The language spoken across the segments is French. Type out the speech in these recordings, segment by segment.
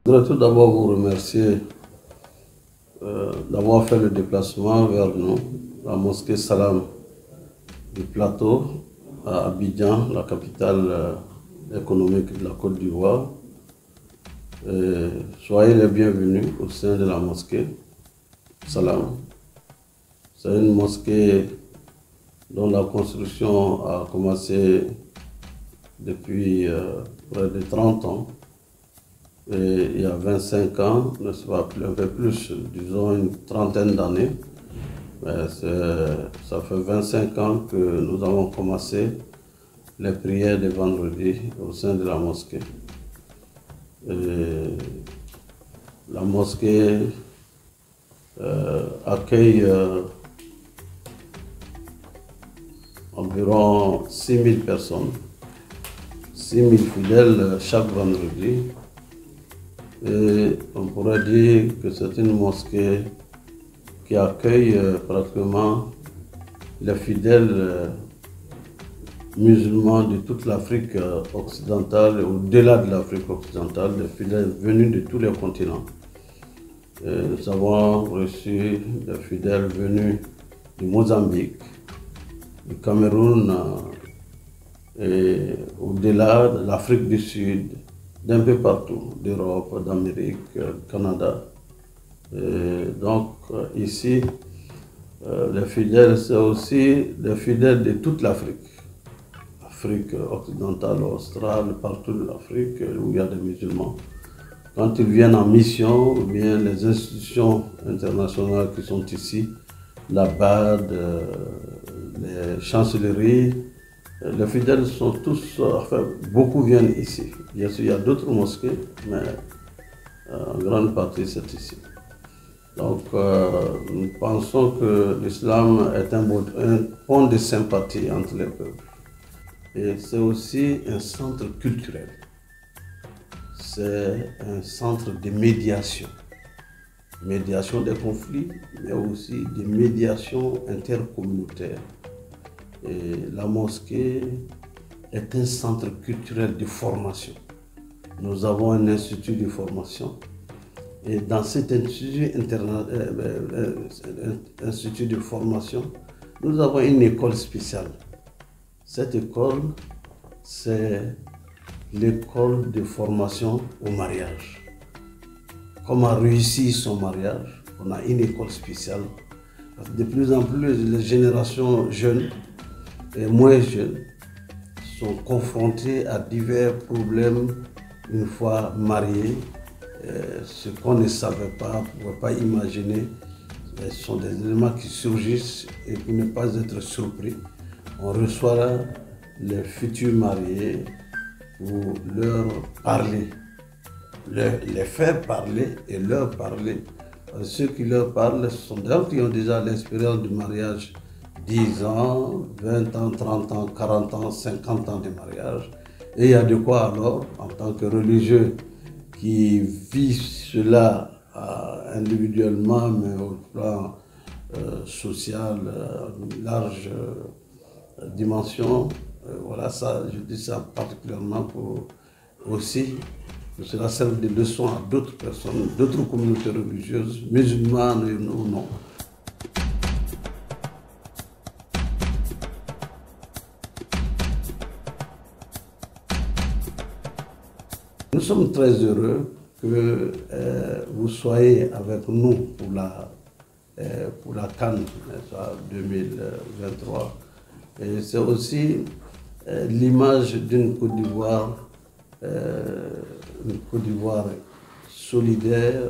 Je voudrais tout d'abord vous remercier d'avoir fait le déplacement vers nous, la mosquée Salam du Plateau, à Abidjan, la capitale économique de la Côte d'Ivoire. Soyez les bienvenus au sein de la mosquée Salam. C'est une mosquée dont la construction a commencé depuis près de 30 ans. Et il y a 25 ans, n'est-ce pas, un peu plus, disons une trentaine d'années, ça fait 25 ans que nous avons commencé les prières de vendredi au sein de la mosquée. Et la mosquée accueille environ 6000 personnes, 6000 fidèles chaque vendredi. Et on pourrait dire que c'est une mosquée qui accueille pratiquement les fidèles musulmans de toute l'Afrique occidentale et au-delà de l'Afrique occidentale, des fidèles venus de tous les continents. Et nous avons reçu des fidèles venus du Mozambique, du Cameroun et au-delà de l'Afrique du Sud, d'un peu partout, d'Europe, d'Amérique, Canada. Et donc ici, les fidèles, c'est aussi les fidèles de toute l'Afrique. Afrique occidentale, australe, partout de l'Afrique où il y a des musulmans. Quand ils viennent en mission, ou bien les institutions internationales qui sont ici, la BAD, les chancelleries, les fidèles sont tous, enfin, beaucoup viennent ici. Bien sûr, il y a d'autres mosquées, mais en grande partie, c'est ici. Donc, nous pensons que l'islam est un pont de sympathie entre les peuples. Et c'est aussi un centre culturel. C'est un centre de médiation. Médiation des conflits, mais aussi de médiation intercommunautaire. Et la mosquée est un centre culturel de formation. Nous avons un institut de formation. Et dans cet institut de formation, nous avons une école spéciale. Cette école, c'est l'école de formation au mariage. Comment réussir son mariage? On a une école spéciale. De plus en plus, les générations jeunes et moins jeunes sont confrontés à divers problèmes une fois mariés. Ce qu'on ne savait pas, on ne pouvait pas imaginer, ce sont des éléments qui surgissent et pour ne pas être surpris, on reçoit les futurs mariés pour leur parler, les faire parler et leur parler. Ceux qui leur parlent, ce sont des gens qui ont déjà l'expérience du mariage, 10 ans, 20 ans, 30 ans, 40 ans, 50 ans de mariage. Et il y a de quoi alors, en tant que religieux, qui vit cela individuellement, mais au plan social, une large dimension. Voilà, ça, je dis ça particulièrement pour aussi que cela serve de leçon à d'autres personnes, d'autres communautés religieuses, musulmanes ou non. Nous sommes très heureux que vous soyez avec nous pour la CAN 2023. Et c'est aussi l'image d'une Côte d'Ivoire solidaire,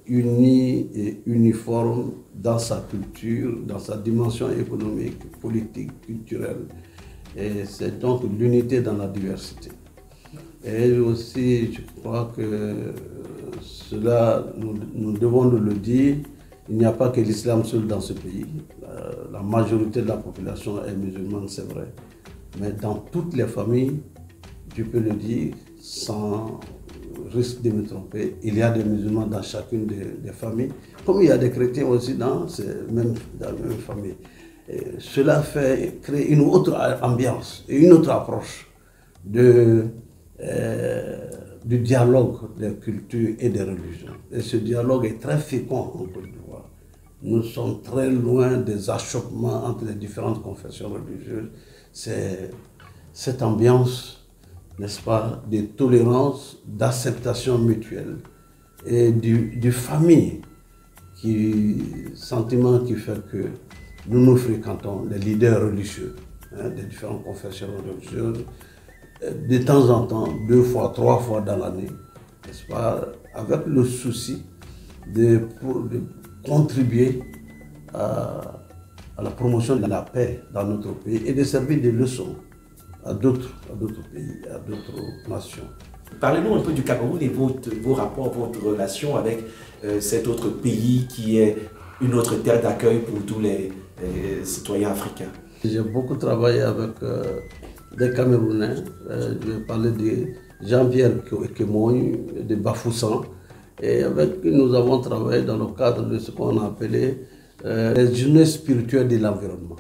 unie et uniforme dans sa culture, dans sa dimension économique, politique, culturelle. Et c'est donc l'unité dans la diversité. Et aussi, je crois que cela, nous devons nous le dire, il n'y a pas que l'islam seul dans ce pays. La majorité de la population est musulmane, c'est vrai. Mais dans toutes les familles, je peux le dire, sans risque de me tromper, il y a des musulmans dans chacune des familles, comme il y a des chrétiens aussi dans la même famille. Et cela crée une autre ambiance et une autre approche de du dialogue des cultures et des religions. Et ce dialogue est très fécond en Côte d'Ivoire. Nous sommes très loin des achoppements entre les différentes confessions religieuses. C'est cette ambiance, n'est-ce pas, de tolérance, d'acceptation mutuelle et du famille, sentiment qui fait que nous fréquentons les leaders religieux des différentes confessions religieuses de temps en temps, 2 fois, 3 fois dans l'année, n'est-ce pas, avec le souci de contribuer à la promotion de la paix dans notre pays et de servir de leçons à d'autres pays, à d'autres nations. Parlez-nous un peu du Cameroun et vos rapports, votre relation avec cet autre pays qui est une autre terre d'accueil pour tous les citoyens africains. J'ai beaucoup travaillé avec des Camerounais. Je vais parler de Jean-Pierre Kemoy, de Bafoussam. Et avec qui nous avons travaillé dans le cadre de ce qu'on a appelé les journées spirituelles de l'environnement.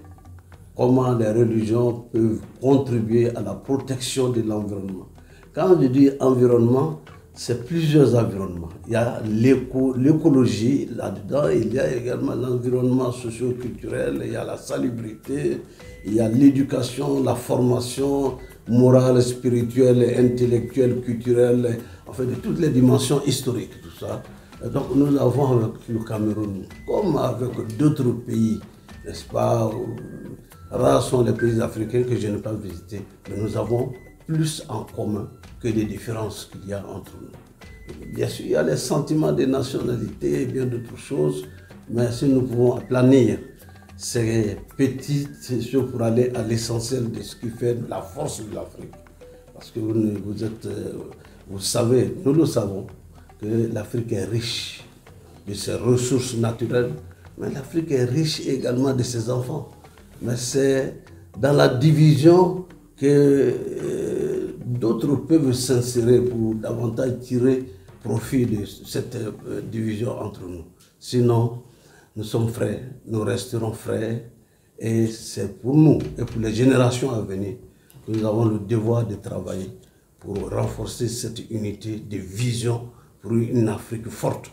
Comment les religions peuvent contribuer à la protection de l'environnement. Quand je dis environnement, c'est plusieurs environnements. Il y a l'écologie là-dedans, il y a également l'environnement socio-culturel, il y a la salubrité, il y a l'éducation, la formation morale, spirituelle, intellectuelle, culturelle, enfin de toutes les dimensions historiques, tout ça. Et donc nous avons avec le Cameroun, comme avec d'autres pays, n'est-ce pas, rares sont les pays africains que je n'ai pas visités, mais nous avons plus en commun que des différences qu'il y a entre nous. Bien sûr, il y a les sentiments de nationalité et bien d'autres choses, mais si nous pouvons aplanir ces petites choses pour aller à l'essentiel de ce qui fait la force de l'Afrique. Parce que vous savez, nous le savons, que l'Afrique est riche de ses ressources naturelles, mais l'Afrique est riche également de ses enfants. Mais c'est dans la division que d'autres peuvent s'insérer pour davantage tirer profit de cette division entre nous. Sinon, nous sommes frères, nous resterons frères et c'est pour nous et pour les générations à venir que nous avons le devoir de travailler pour renforcer cette unité de vision pour une Afrique forte.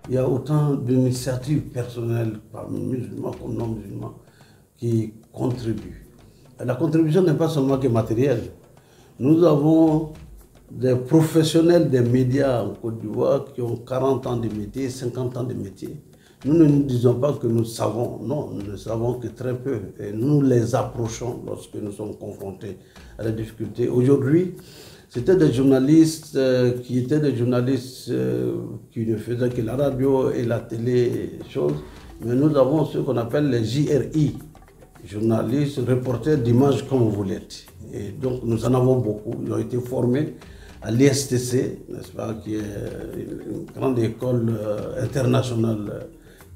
Il y a autant d'initiatives personnelles parmi musulmans comme non-musulmans qui contribuent. Et la contribution n'est pas seulement que matérielle. Nous avons des professionnels des médias en Côte d'Ivoire qui ont 40 ans de métier, 50 ans de métier. Nous ne nous disons pas que nous savons, non, nous ne savons que très peu. Et nous les approchons lorsque nous sommes confrontés à la difficulté. Aujourd'hui, c'était des journalistes qui ne faisaient que la radio et la télé, mais nous avons ce qu'on appelle les JRI, journalistes, reporters d'images comme vous l'êtes. Et donc nous en avons beaucoup, ils ont été formés à l'ISTC, n'est-ce pas, qui est une grande école internationale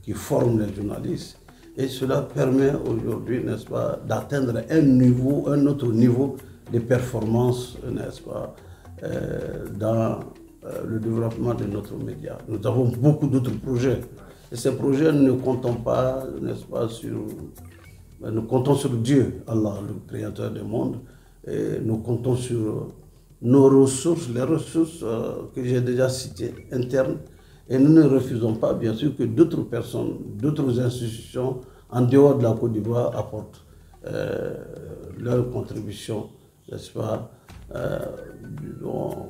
qui forme les journalistes. Et cela permet aujourd'hui, n'est-ce pas, d'atteindre un autre niveau de performance, n'est-ce pas, dans le développement de notre média. Nous avons beaucoup d'autres projets. Et ces projets, nous ne comptons pas, n'est-ce pas, nous comptons sur Dieu, Allah, le créateur du monde, et nous comptons sur nos ressources, les ressources que j'ai déjà citées, internes, et nous ne refusons pas, bien sûr, que d'autres personnes, d'autres institutions, en dehors de la Côte d'Ivoire, apportent leur contribution, n'est-ce pas,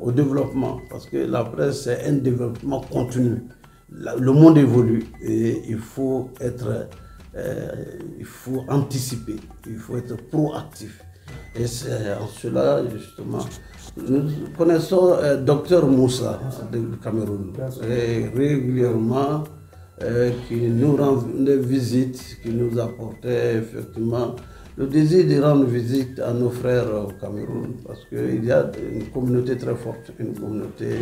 au développement, parce que la presse, c'est un développement continu. Le monde évolue et il faut anticiper, il faut être proactif. Et c'est en cela, justement, nous connaissons Dr Moussa du Cameroun, et régulièrement, qui nous rend des visites, qui nous apportait effectivement le désir de rendre visite à nos frères au Cameroun, parce qu'il y a une communauté très forte, une communauté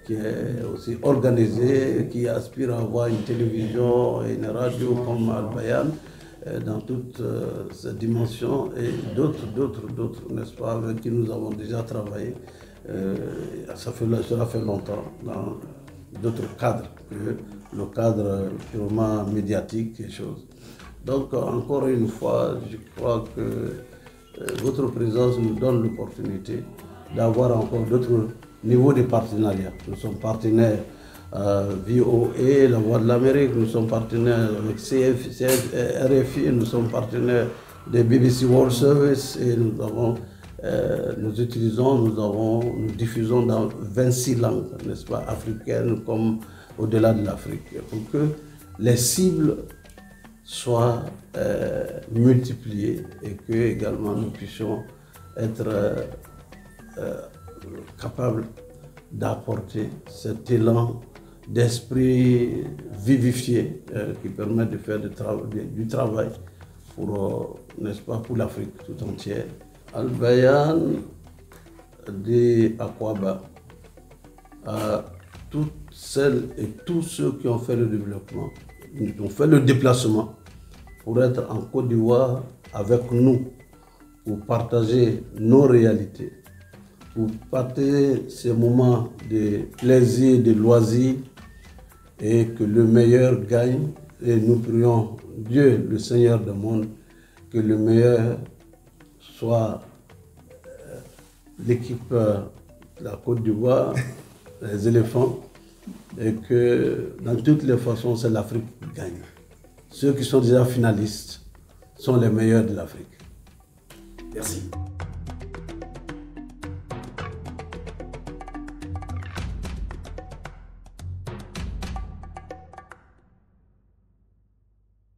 qui est aussi organisée, qui aspire à avoir une télévision et une radio comme Al-Bayan, dans toutes ces dimensions, et d'autres, n'est-ce pas, avec qui nous avons déjà travaillé. Cela fait longtemps, dans d'autres cadres que le cadre purement médiatique et choses. Donc, encore une fois, je crois que votre présence nous donne l'opportunité d'avoir encore d'autres niveaux de partenariat. Nous sommes partenaires VOA, La Voix de l'Amérique, nous sommes partenaires avec RFI, nous sommes partenaires des BBC World Service et nous diffusons dans 26 langues, n'est-ce pas, africaines comme au-delà de l'Afrique, pour que les cibles soient multipliées et que également nous puissions être capables d'apporter cet élan d'esprit vivifié qui permet de faire du travail pour, n'est-ce pas, pour l'Afrique tout entière. Al-Bayan de Akwaba à toutes celles et tous ceux qui ont fait le développement, qui ont fait le déplacement pour être en Côte d'Ivoire avec nous, pour partager nos réalités, pour partager ces moments de plaisir, de loisir, et que le meilleur gagne. Et nous prions Dieu, le Seigneur du monde, que le meilleur soit l'équipe de la Côte d'Ivoire, les éléphants, et que dans toutes les façons, c'est l'Afrique qui gagne. Ceux qui sont déjà finalistes sont les meilleurs de l'Afrique. Merci.